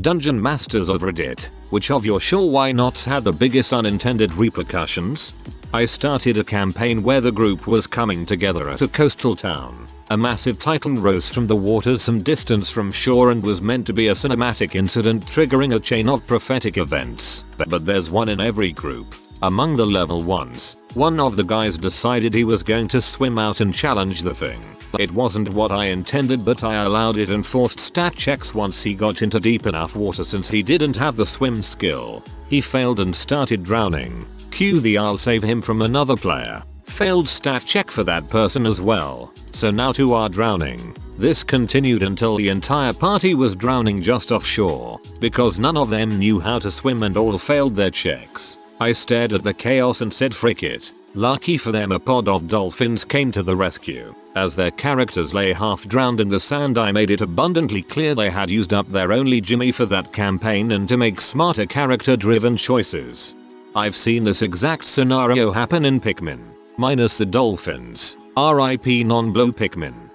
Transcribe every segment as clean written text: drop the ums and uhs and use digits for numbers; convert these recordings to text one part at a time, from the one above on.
Dungeon Masters of Reddit, which of your sure why nots had the biggest unintended repercussions? I started a campaign where the group was coming together at a coastal town. A massive titan rose from the water some distance from shore and was meant to be a cinematic incident triggering a chain of prophetic events. But there's one in every group. Among the level 1s, one of the guys decided he was going to swim out and challenge the thing. It wasn't what I intended, but I allowed it and forced stat checks once he got into deep enough water since he didn't have the swim skill. He failed and started drowning. Cue the I'll save him from another player. Failed stat check for that person as well. So now two are drowning. This continued until the entire party was drowning just offshore, because none of them knew how to swim and all failed their checks. I stared at the chaos and said frick it. Lucky for them a pod of dolphins came to the rescue. As their characters lay half drowned in the sand, I made it abundantly clear they had used up their only Jimmy for that campaign and to make smarter character driven choices. I've seen this exact scenario happen in Pikmin. Minus the dolphins. RIP non-blow Pikmin.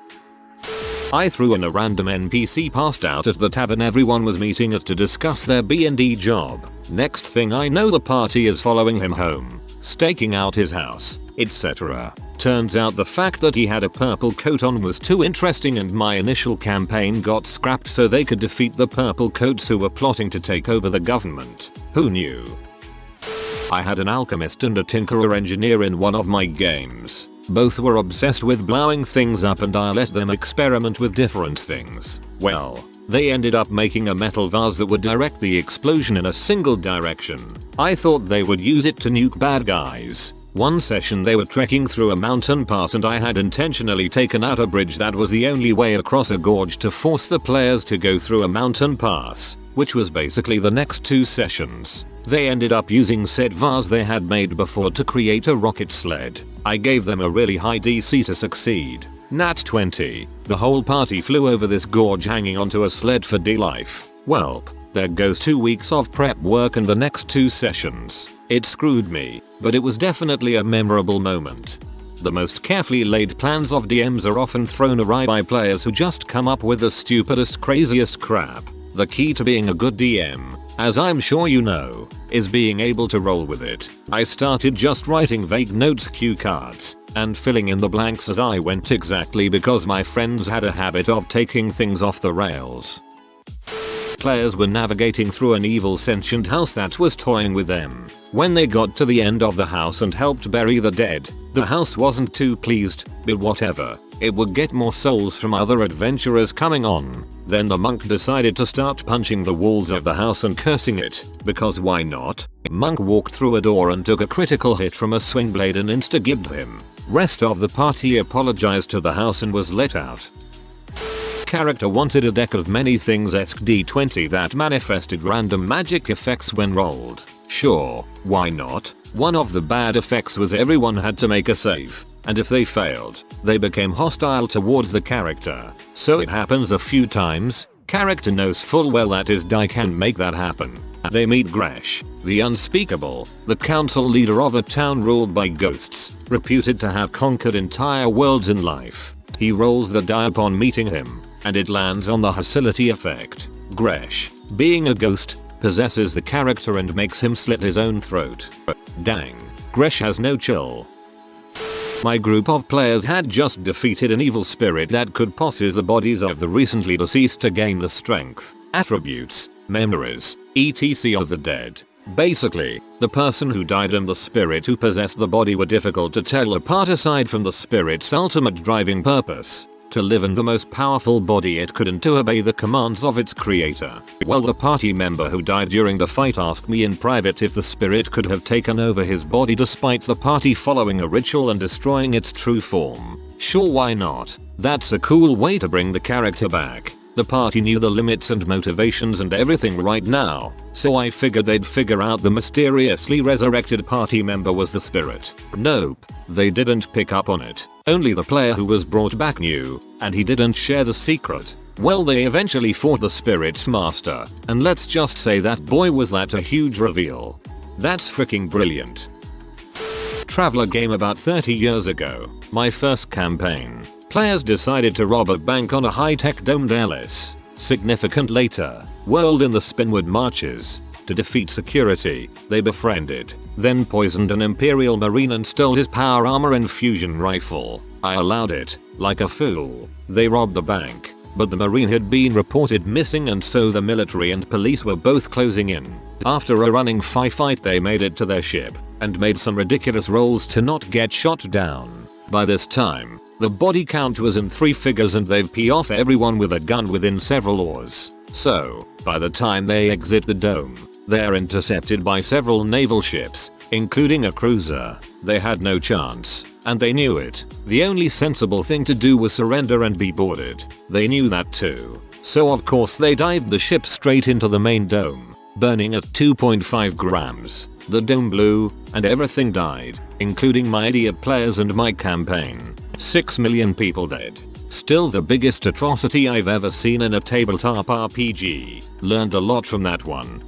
I threw in a random NPC passed out at the tavern everyone was meeting at to discuss their DnD job. Next thing I know the party is following him home, staking out his house, etc. Turns out the fact that he had a purple coat on was too interesting and my initial campaign got scrapped so they could defeat the purple coats who were plotting to take over the government. Who knew? I had an alchemist and a tinkerer engineer in one of my games. Both were obsessed with blowing things up and I let them experiment with different things. Well, they ended up making a metal vase that would direct the explosion in a single direction. I thought they would use it to nuke bad guys. One session they were trekking through a mountain pass and I had intentionally taken out a bridge that was the only way across a gorge to force the players to go through a mountain pass, which was basically the next 2 sessions. They ended up using said vase they had made before to create a rocket sled. I gave them a really high DC to succeed. Nat 20. The whole party flew over this gorge hanging onto a sled for D-life. Welp, there goes 2 weeks of prep work and the next 2 sessions. It screwed me, but it was definitely a memorable moment. The most carefully laid plans of DMs are often thrown awry by players who just come up with the stupidest, craziest crap. The key to being a good DM, as I'm sure you know, is being able to roll with it. I started just writing vague notes, cue cards, and filling in the blanks as I went exactly because my friends had a habit of taking things off the rails. Players were navigating through an evil sentient house that was toying with them. When they got to the end of the house and helped bury the dead, the house wasn't too pleased, but whatever. It would get more souls from other adventurers coming on. Then the monk decided to start punching the walls of the house and cursing it, because why not? Monk walked through a door and took a critical hit from a swing blade and insta-gibbed him. Rest of the party apologized to the house and was let out. Character wanted a deck of many things-esque D20 that manifested random magic effects when rolled. Sure, why not? One of the bad effects was everyone had to make a save, and if they failed, they became hostile towards the character. So it happens a few times. Character knows full well that his die can make that happen. They meet Gresh, the unspeakable, the council leader of a town ruled by ghosts, reputed to have conquered entire worlds in life. He rolls the die upon meeting him, and it lands on the hostility effect. Gresh, being a ghost, possesses the character and makes him slit his own throat. Dang, Gresh has no chill. My group of players had just defeated an evil spirit that could possess the bodies of the recently deceased to gain the strength, attributes, memories, etc. of the dead. Basically, the person who died and the spirit who possessed the body were difficult to tell apart aside from the spirit's ultimate driving purpose, to live in the most powerful body it could and to obey the commands of its creator. Well, the party member who died during the fight asked me in private if the spirit could have taken over his body despite the party following a ritual and destroying its true form. Sure, why not? That's a cool way to bring the character back. The party knew the limits and motivations and everything right now, so I figured they'd figure out the mysteriously resurrected party member was the spirit. Nope, they didn't pick up on it. Only the player who was brought back knew, and he didn't share the secret. Well, they eventually fought the spirit's master, and let's just say that boy was that a huge reveal. That's freaking brilliant. Traveler game about 30 years ago, my first campaign. Players decided to rob a bank on a high-tech domed Ellis. Significant later, whirled in the Spinward marches. To defeat security, they befriended, then poisoned an Imperial Marine and stole his power armor and fusion rifle. I allowed it, like a fool. They robbed the bank, but the Marine had been reported missing and so the military and police were both closing in. After a running fight they made it to their ship, and made some ridiculous rolls to not get shot down. By this time, the body count was in 3 figures and they've pee off everyone with a gun within several hours. So, by the time they exit the dome, they're intercepted by several naval ships, including a cruiser. They had no chance, and they knew it. The only sensible thing to do was surrender and be boarded. They knew that too. So of course they dived the ship straight into the main dome, burning at 2.5 grams. The dome blew, and everything died, including my idiot players and my campaign. 6 million people dead. Still the biggest atrocity I've ever seen in a tabletop RPG. Learned a lot from that one.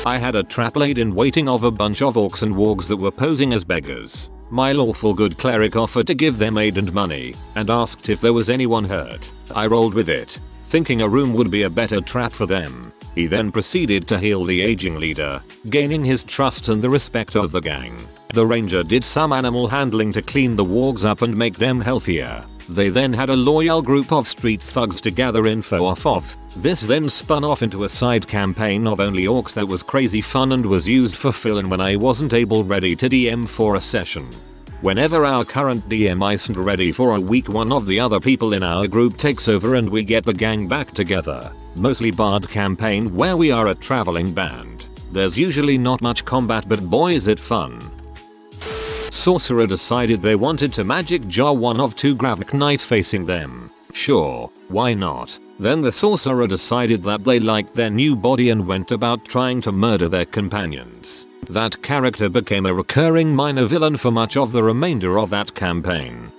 I had a trap laid in waiting of a bunch of orcs and wargs that were posing as beggars. My lawful good cleric offered to give them aid and money, and asked if there was anyone hurt. I rolled with it, thinking a room would be a better trap for them. He then proceeded to heal the aging leader, gaining his trust and the respect of the gang. The ranger did some animal handling to clean the wargs up and make them healthier. They then had a loyal group of street thugs to gather info off of. This then spun off into a side campaign of only orcs that was crazy fun and was used for fill-in when I wasn't ready to DM for a session. Whenever our current DM isn't ready for a week, one of the other people in our group takes over and we get the gang back together. Mostly bard campaign where we are a traveling band. There's usually not much combat but boy is it fun. Sorcerer decided they wanted to magic jar one of 2 Gravik knights facing them. Sure, why not? Then the sorcerer decided that they liked their new body and went about trying to murder their companions. That character became a recurring minor villain for much of the remainder of that campaign.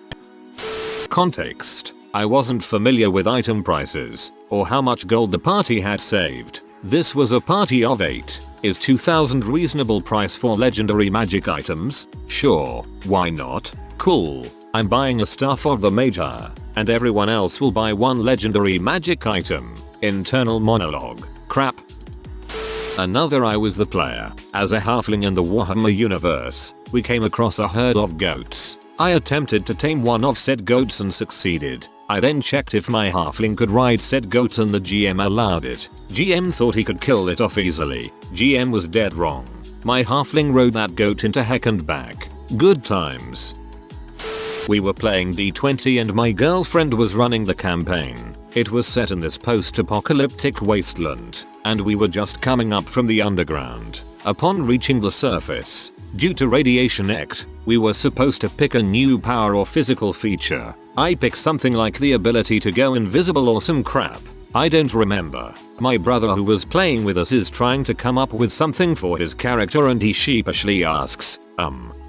Context: I wasn't familiar with item prices, or how much gold the party had saved. This was a party of 8. Is 2,000 reasonable price for legendary magic items? Sure, why not? Cool. I'm buying a staff of the Major, and everyone else will buy 1 legendary magic item. Internal monologue. Crap. Another I was the player. As a halfling in the Warhammer universe, we came across a herd of goats. I attempted to tame one of said goats and succeeded. I then checked if my halfling could ride said goat and the GM allowed it. GM thought he could kill it off easily. GM was dead wrong. My halfling rode that goat into heck and back. Good times. We were playing D20 and my girlfriend was running the campaign. It was set in this post-apocalyptic wasteland, and we were just coming up from the underground. Upon reaching the surface, due to Radiation Act, we were supposed to pick a new power or physical feature. I picked something like the ability to go invisible or some crap. I don't remember. My brother who was playing with us is trying to come up with something for his character and he sheepishly asks,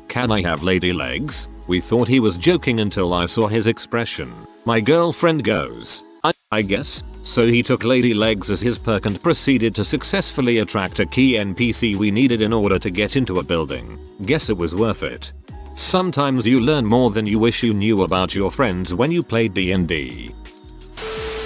can I have lady legs? We thought he was joking until I saw his expression. My girlfriend goes, I guess. So he took lady legs as his perk and proceeded to successfully attract a key NPC we needed in order to get into a building. Guess it was worth it. Sometimes you learn more than you wish you knew about your friends when you play DnD.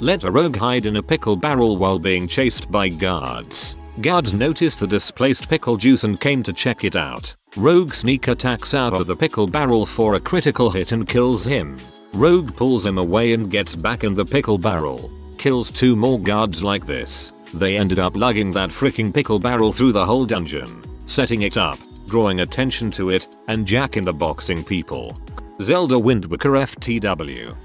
Let a rogue hide in a pickle barrel while being chased by guards. Guards noticed the displaced pickle juice and came to check it out. Rogue sneak attacks out of the pickle barrel for a critical hit and kills him. Rogue pulls him away and gets back in the pickle barrel. Kills 2 more guards like this. They ended up lugging that freaking pickle barrel through the whole dungeon, setting it up, drawing attention to it, and jack-in-the-boxing people. Zelda Windwaker FTW.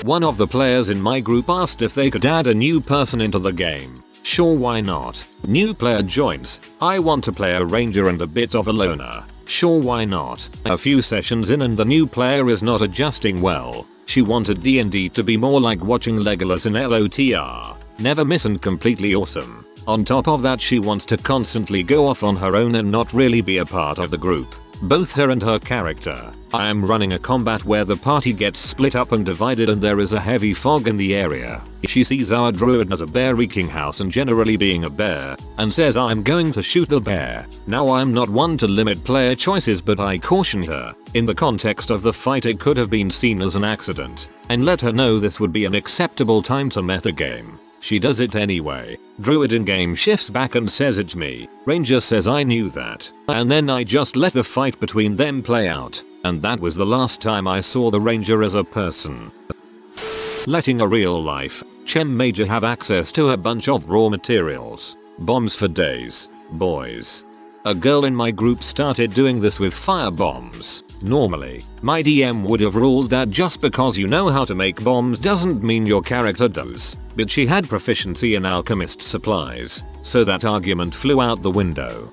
One of the players in my group asked if they could add a new person into the game. Sure, why not? New player joins. I want to play a ranger and a bit of a loner. Sure, why not? A few sessions in and the new player is not adjusting well. She wanted DnD to be more like watching Legolas in LOTR. Never miss and completely awesome. On top of that, she wants to constantly go off on her own and not really be a part of the group. Both her and her character. I am running a combat where the party gets split up and divided and there is a heavy fog in the area. She sees our druid as a bear wreaking house and generally being a bear, and says I'm going to shoot the bear. Now I'm not one to limit player choices but I caution her. In the context of the fight, it could have been seen as an accident, and let her know this would be an acceptable time to metagame. She does it anyway. Druid in-game shifts back and says it's me. Ranger says I knew that. And then I just let the fight between them play out. And that was the last time I saw the ranger as a person. Letting a real life Chem major have access to a bunch of raw materials. Bombs for days. Boys. A girl in my group started doing this with fire bombs. Normally, my DM would have ruled that just because you know how to make bombs doesn't mean your character does, but she had proficiency in alchemist supplies, so that argument flew out the window.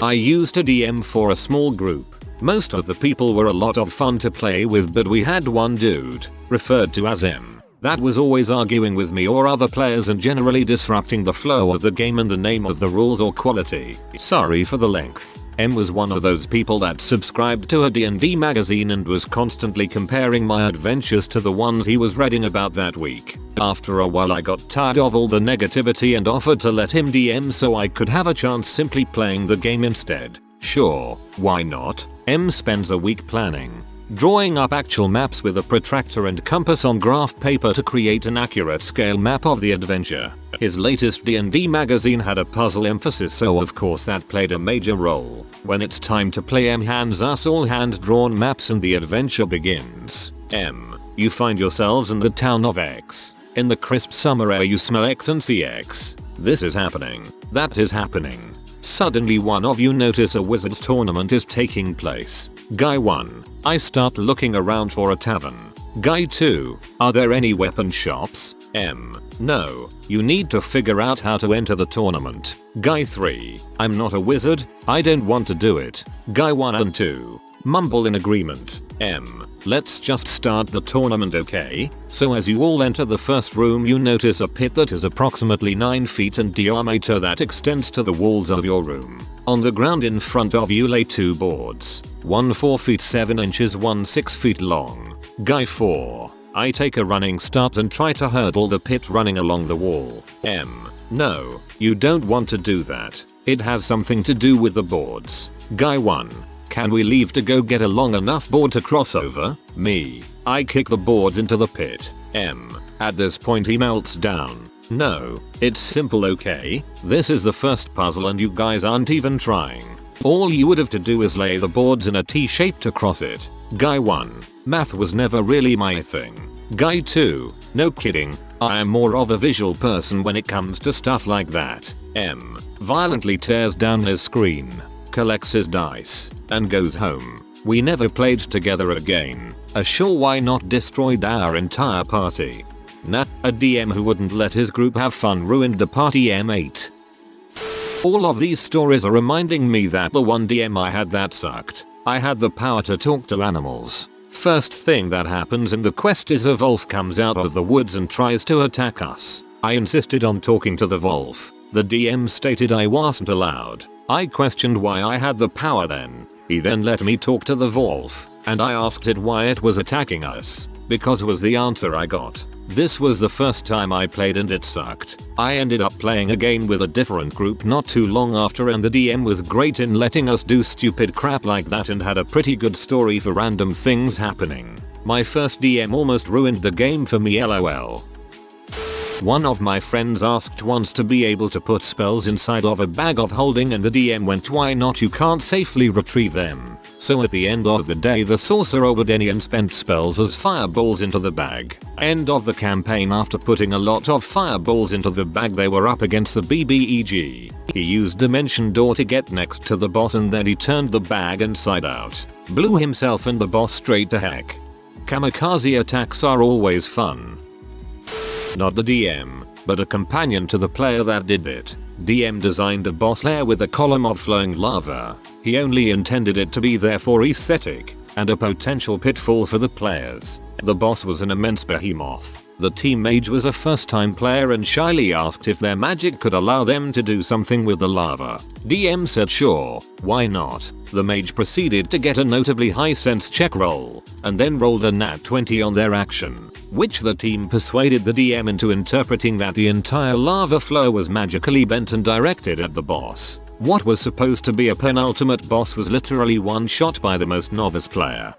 I used to DM for a small group. Most of the people were a lot of fun to play with, but we had one dude, referred to as M, that was always arguing with me or other players and generally disrupting the flow of the game in the name of the rules or quality. Sorry for the length. M was one of those people that subscribed to a DnD magazine and was constantly comparing my adventures to the ones he was reading about that week. After a while I got tired of all the negativity and offered to let him DM so I could have a chance simply playing the game instead. Sure, why not? M spends a week planning, drawing up actual maps with a protractor and compass on graph paper to create an accurate scale map of the adventure. His latest D&D magazine had a puzzle emphasis, so of course that played a major role. When it's time to play, M hands us all hand-drawn maps and the adventure begins. M. You find yourselves in the town of X. In the crisp summer air you smell X and see X. This is happening. That is happening. Suddenly one of you notice a wizard's tournament is taking place. Guy 1. I start looking around for a tavern. Guy 2. Are there any weapon shops? M. No. You need to figure out how to enter the tournament. Guy 3. I'm not a wizard. I don't want to do it. Guy 1 and 2. Mumble in agreement. M. Let's just start the tournament, okay? So as you all enter the first room you notice a pit that is approximately 9 feet in diameter that extends to the walls of your room. On the ground in front of you lay 2 boards. One 4 feet 7 inches, one 6 feet long. Guy 4. I take a running start and try to hurdle the pit running along the wall. M. No, you don't want to do that. It has something to do with the boards. Guy 1. Can we leave to go get a long enough board to cross over? Me. I kick the boards into the pit. M. At this point he melts down. No, it's simple, okay? This is the first puzzle and you guys aren't even trying. All you would have to do is lay the boards in a T shape to cross it. Guy 1. Math was never really my thing. Guy 2. No kidding. I am more of a visual person when it comes to stuff like that. M. Violently tears down his screen, collects his dice, and goes home. We never played together again. A sure why not destroyed our entire party. Nah, a DM who wouldn't let his group have fun ruined the party. M8. All of these stories are reminding me that the one DM I had that sucked. I had the power to talk to animals. First thing that happens in the quest is a wolf comes out of the woods and tries to attack us. I insisted on talking to the wolf. The DM stated I wasn't allowed. I questioned why I had the power then. He then let me talk to the wolf, and I asked it why it was attacking us. Because was the answer I got. This was the first time I played and it sucked. I ended up playing again with a different group not too long after, and the DM was great in letting us do stupid crap like that and had a pretty good story for random things happening. My first DM almost ruined the game for me, lol. One of my friends asked once to be able to put spells inside of a bag of holding and the DM went, why not, you can't safely retrieve them. So at the end of the day the sorcerer would and spent spells as fireballs into the bag. End of the campaign. After putting a lot of fireballs into the bag they were up against the BBEG. He used Dimension Door to get next to the boss and then he turned the bag inside out. Blew himself and the boss straight to heck. Kamikaze attacks are always fun. Not the DM, but a companion to the player that did it. DM designed a boss lair with a column of flowing lava. He only intended it to be there for aesthetic, and a potential pitfall for the players. The boss was an immense behemoth. The team mage was a first-time player and shyly asked if their magic could allow them to do something with the lava. DM said sure, why not? The mage proceeded to get a notably high sense check roll, and then rolled a nat 20 on their action, which the team persuaded the DM into interpreting that the entire lava flow was magically bent and directed at the boss. What was supposed to be a penultimate boss was literally one shot by the most novice player.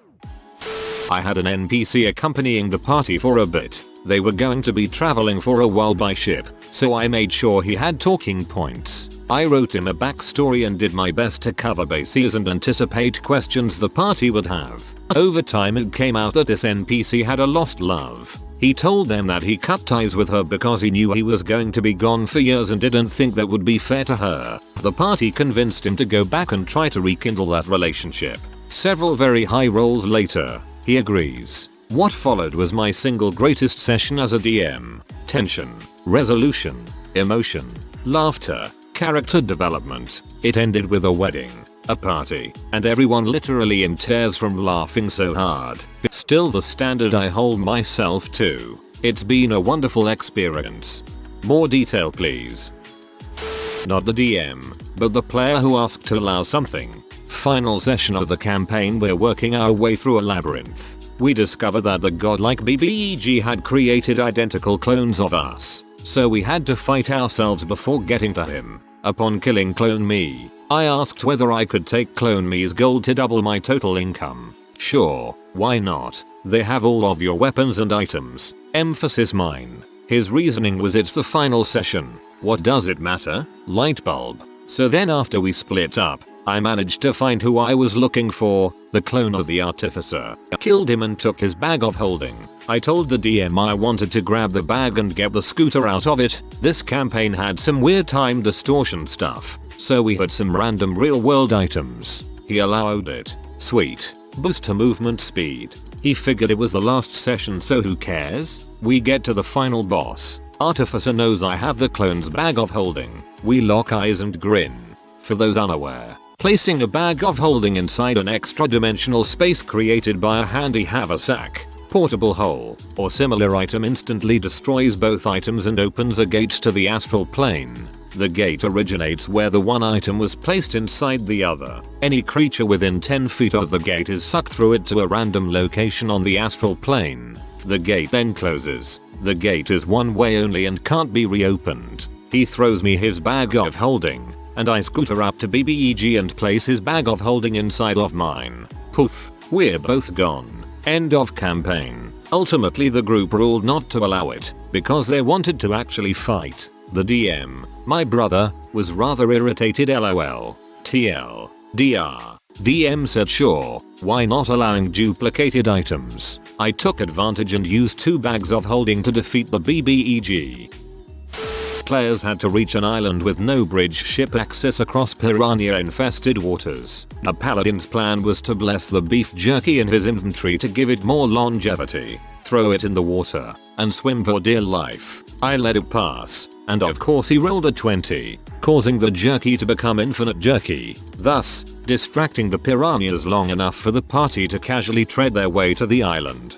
I had an NPC accompanying the party for a bit. They were going to be traveling for a while by ship, so I made sure he had talking points. I wrote him a backstory and did my best to cover bases and anticipate questions the party would have. Over time it came out that this NPC had a lost love. He told them that he cut ties with her because he knew he was going to be gone for years and didn't think that would be fair to her. The party convinced him to go back and try to rekindle that relationship. Several very high rolls later, he agrees. What followed was my single greatest session as a DM. Tension, resolution, emotion, laughter, character development. It ended with a wedding, a party, and everyone literally in tears from laughing so hard. Still the standard I hold myself to. It's been a wonderful experience. More detail please. Not the DM, but the player who asked to allow something. Final session of the campaign, we're working our way through a labyrinth. We discover that the godlike BBEG had created identical clones of us, so we had to fight ourselves before getting to him. Upon killing Clone Me, I asked whether I could take Clone Me's gold to double my total income. Sure, why not? They have all of your weapons and items. Emphasis mine. His reasoning was it's the final session. What does it matter? Light bulb. So then after we split up, I managed to find who I was looking for, the clone of the artificer. Killed him and took his bag of holding. I told the DM I wanted to grab the bag and get the scooter out of it. This campaign had some weird time distortion stuff, so we had some random real world items. He allowed it. Sweet. Boost to movement speed. He figured it was the last session, so who cares? We get to the final boss. Artificer knows I have the clone's bag of holding. We lock eyes and grin. For those unaware, placing a bag of holding inside an extra dimensional space created by a handy haversack, portable hole, or similar item instantly destroys both items and opens a gate to the astral plane. The gate originates where the one item was placed inside the other. Any creature within 10 feet of the gate is sucked through it to a random location on the astral plane. The gate then closes. The gate is one way only and can't be reopened. He throws me his bag of holding, and I scooter up to BBEG and place his bag of holding inside of mine. Poof, we're both gone. End of campaign. Ultimately the group ruled not to allow it, because they wanted to actually fight. The DM, my brother, was rather irritated. LOL. TL. DR. DM said sure, why not, allowing duplicated items. I took advantage and used 2 bags of holding to defeat the BBEG. Players had to reach an island with no bridge ship access across piranha infested waters. A paladin's plan was to bless the beef jerky in his inventory to give it more longevity, throw it in the water, and swim for dear life. I let it pass, and of course he rolled a 20, causing the jerky to become infinite jerky, thus distracting the piranhas long enough for the party to casually tread their way to the island.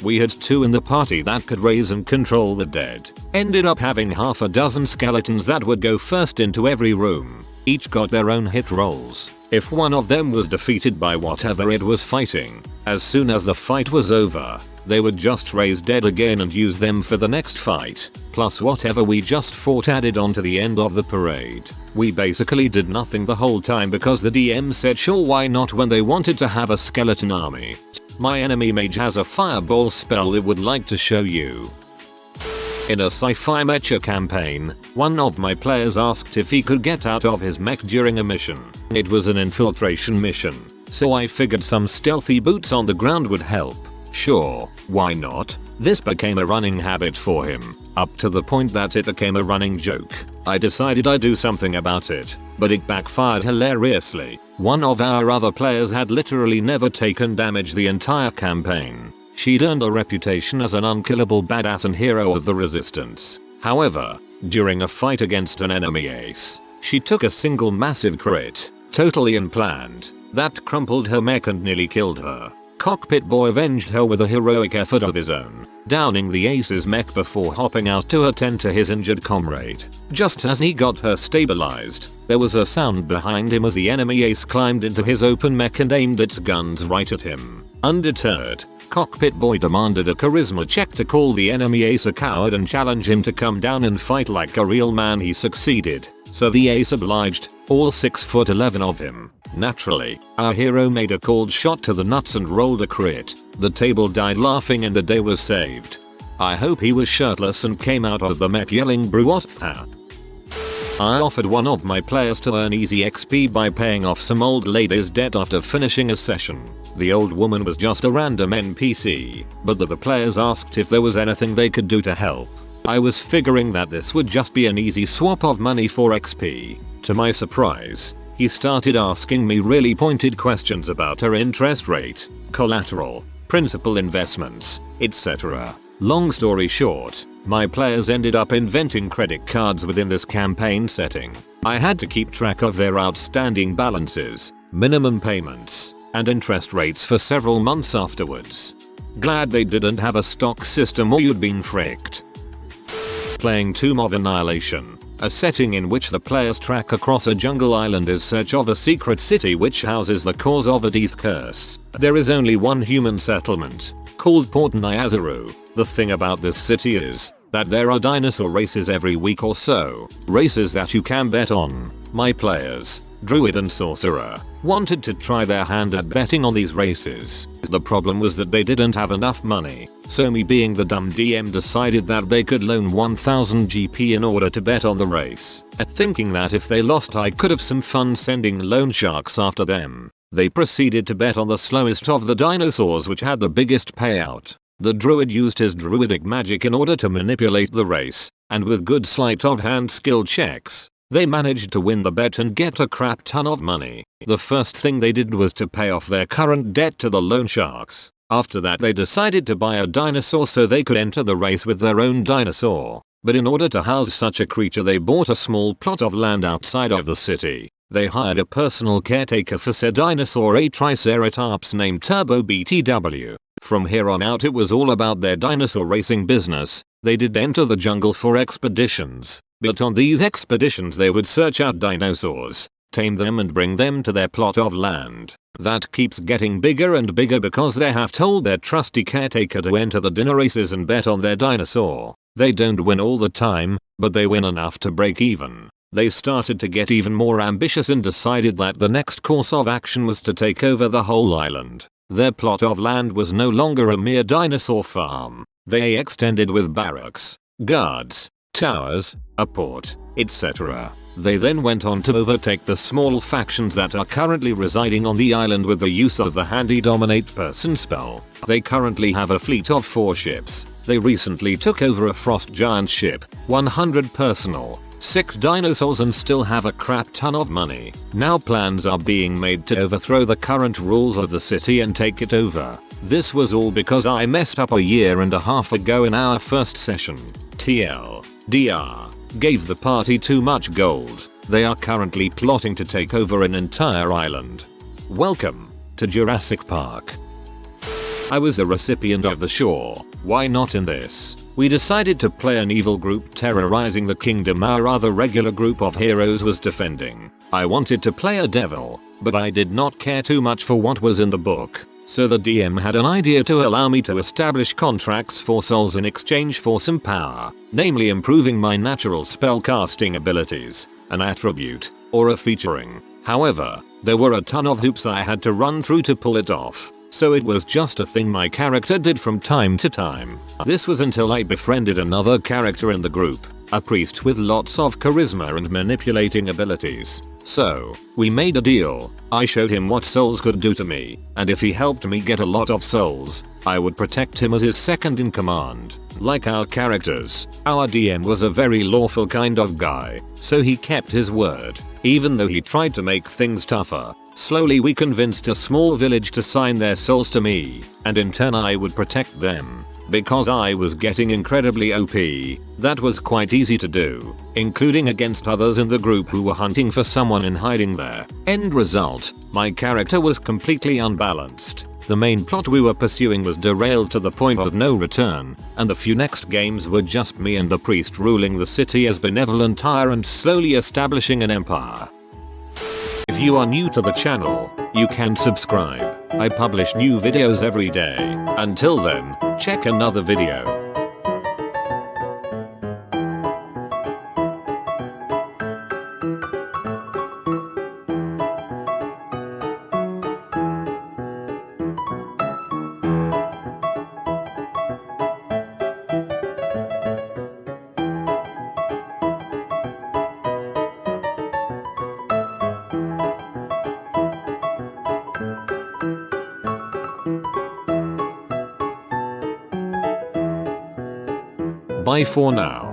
We had 2 in the party that could raise and control the dead. Ended up having half a dozen skeletons that would go first into every room. Each got their own hit rolls. If one of them was defeated by whatever it was fighting, as soon as the fight was over, they would just raise dead again and use them for the next fight, plus whatever we just fought added on to the end of the parade. We basically did nothing the whole time because the DM said sure why not when they wanted to have a skeleton army. My enemy mage has a fireball spell it would like to show you. In a sci-fi mecha campaign, one of my players asked if he could get out of his mech during a mission. It was an infiltration mission, so I figured some stealthy boots on the ground would help. Sure, why not? This became a running habit for him, up to the point that it became a running joke. I decided I'd do something about it, but it backfired hilariously. One of our other players had literally never taken damage the entire campaign. She'd earned a reputation as an unkillable badass and hero of the resistance. However, during a fight against an enemy ace, she took a single massive crit, totally unplanned, that crumpled her mech and nearly killed her. Cockpit boy avenged her with a heroic effort of his own, downing the ace's mech before hopping out to attend to his injured comrade. Just as he got her stabilized, there was a sound behind him as the enemy ace climbed into his open mech and aimed its guns right at him. Undeterred, Cockpit boy demanded a charisma check to call the enemy ace a coward and challenge him to come down and fight like a real man. He succeeded, so the ace obliged, all 6'11" of him. Naturally, our hero made a cold shot to the nuts and rolled a crit. The table died laughing and the day was saved. I hope he was shirtless and came out of the mech yelling brew what the. I offered one of my players to earn easy XP by paying off some old lady's debt after finishing a session. The old woman was just a random NPC, but the players asked if there was anything they could do to help. I was figuring that this would just be an easy swap of money for XP. To my surprise, he started asking me really pointed questions about her interest rate, collateral, principal investments, etc. Long story short, my players ended up inventing credit cards within this campaign setting. I had to keep track of their outstanding balances, minimum payments, and interest rates for several months afterwards. Glad they didn't have a stock system or you'd been fricked. Playing Tomb of Annihilation, a setting in which the players track across a jungle island in search of a secret city which houses the cause of a death curse. There is only one human settlement, called Port Nyazaru. The thing about this city is that there are dinosaur races every week or so, races that you can bet on. My players, Druid and Sorcerer, wanted to try their hand at betting on these races. The problem was that they didn't have enough money, so me being the dumb DM decided that they could loan 1000 GP in order to bet on the race. Thinking that if they lost I could have some fun sending loan sharks after them. They proceeded to bet on the slowest of the dinosaurs which had the biggest payout. The druid used his druidic magic in order to manipulate the race, and with good sleight of hand skill checks, they managed to win the bet and get a crap ton of money. The first thing they did was to pay off their current debt to the loan sharks. After that they decided to buy a dinosaur so they could enter the race with their own dinosaur. But in order to house such a creature they bought a small plot of land outside of the city. They hired a personal caretaker for said dinosaur, a triceratops named Turbo BTW. From here on out it was all about their dinosaur racing business. They did enter the jungle for expeditions, but on these expeditions they would search out dinosaurs, tame them and bring them to their plot of land. That keeps getting bigger and bigger because they have told their trusty caretaker to enter the dinner races and bet on their dinosaur. They don't win all the time, but they win enough to break even. They started to get even more ambitious and decided that the next course of action was to take over the whole island. Their plot of land was no longer a mere dinosaur farm. They extended with barracks, guards, towers, a port, etc. They then went on to overtake the small factions that are currently residing on the island with the use of the handy dominate person spell. They currently have a fleet of 4 ships. They recently took over a frost giant ship, 100 personnel, 6 dinosaurs and still have a crap ton of money. Now plans are being made to overthrow the current rules of the city and take it over. This was all because I messed up a year and a half ago in our first session. TLDR. Gave the party too much gold. They are currently plotting to take over an entire island. Welcome to Jurassic Park. I was a recipient of the shore. Why not in this? We decided to play an evil group terrorizing the kingdom our other regular group of heroes was defending. I wanted to play a devil, but I did not care too much for what was in the book. So the DM had an idea to allow me to establish contracts for souls in exchange for some power, namely improving my natural spellcasting abilities, an attribute, or a featuring. However, there were a ton of hoops I had to run through to pull it off, so it was just a thing my character did from time to time. This was until I befriended another character in the group, a priest with lots of charisma and manipulating abilities. So, we made a deal. I showed him what souls could do to me, and if he helped me get a lot of souls, I would protect him as his second in command. Like our characters, our DM was a very lawful kind of guy, so he kept his word, even though he tried to make things tougher. Slowly we convinced a small village to sign their souls to me, and in turn I would protect them. Because I was getting incredibly OP, that was quite easy to do, including against others in the group who were hunting for someone in hiding there. End result, my character was completely unbalanced. The main plot we were pursuing was derailed to the point of no return, and the few next games were just me and the priest ruling the city as benevolent tyrants slowly establishing an empire. If you are new to the channel, you can subscribe. I publish new videos every day. Until then, check another video. Bye for now.